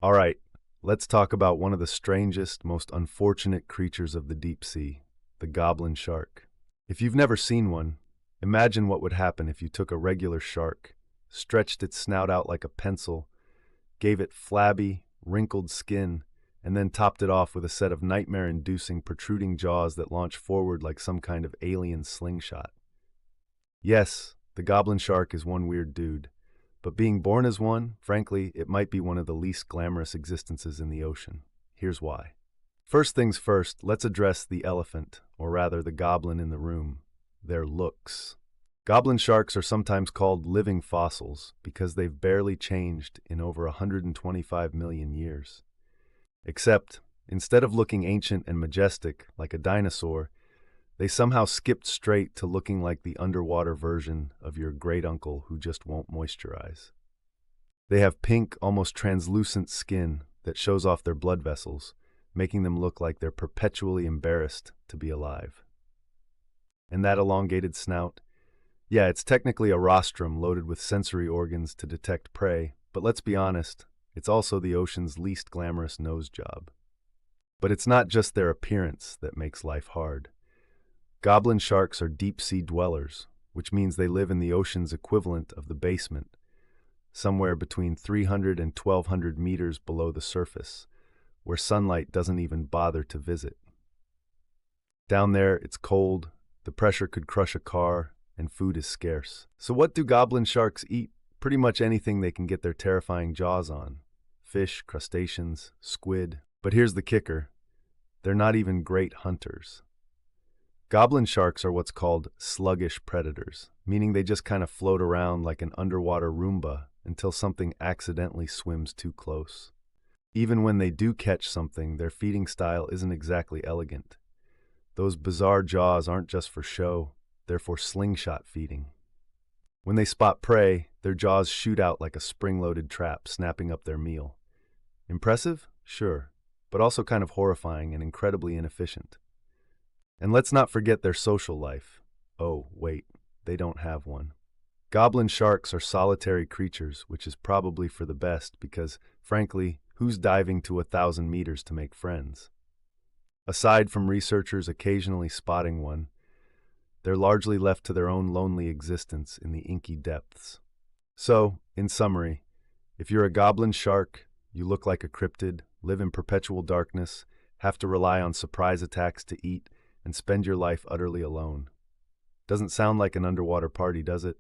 All right, let's talk about one of the strangest, most unfortunate creatures of the deep sea, the goblin shark. If you've never seen one, imagine what would happen if you took a regular shark, stretched its snout out like a pencil, gave it flabby, wrinkled skin, and then topped it off with a set of nightmare-inducing protruding jaws that launch forward like some kind of alien slingshot. Yes, the goblin shark is one weird dude, but being born as one, frankly, it might be one of the least glamorous existences in the ocean. Here's why. First things first, let's address the elephant, or rather the goblin in the room, their looks. Goblin sharks are sometimes called living fossils because they've barely changed in over 125 million years. Except, instead of looking ancient and majestic like a dinosaur, they somehow skipped straight to looking like the underwater version of your great-uncle who just won't moisturize. They have pink, almost translucent skin that shows off their blood vessels, making them look like they're perpetually embarrassed to be alive. And that elongated snout? Yeah, it's technically a rostrum loaded with sensory organs to detect prey, but let's be honest, it's also the ocean's least glamorous nose job. But it's not just their appearance that makes life hard. Goblin sharks are deep-sea dwellers, which means they live in the ocean's equivalent of the basement, somewhere between 300 and 1,200 meters below the surface, where sunlight doesn't even bother to visit. Down there, it's cold, the pressure could crush a car, and food is scarce. So what do goblin sharks eat? Pretty much anything they can get their terrifying jaws on. Fish, crustaceans, squid. But here's the kicker. They're not even great hunters. Goblin sharks are what's called sluggish predators, meaning they just kind of float around like an underwater Roomba until something accidentally swims too close. Even when they do catch something, their feeding style isn't exactly elegant. Those bizarre jaws aren't just for show, they're for slingshot feeding. When they spot prey, their jaws shoot out like a spring-loaded trap, snapping up their meal. Impressive? Sure, but also kind of horrifying and incredibly inefficient. And let's not forget their social life. Oh, wait, they don't have one. Goblin sharks are solitary creatures, which is probably for the best because, frankly, who's diving to 1,000 meters to make friends? Aside from researchers occasionally spotting one, they're largely left to their own lonely existence in the inky depths. So, in summary, if you're a goblin shark, you look like a cryptid, live in perpetual darkness, have to rely on surprise attacks to eat, and spend your life utterly alone. Doesn't sound like an underwater party, does it?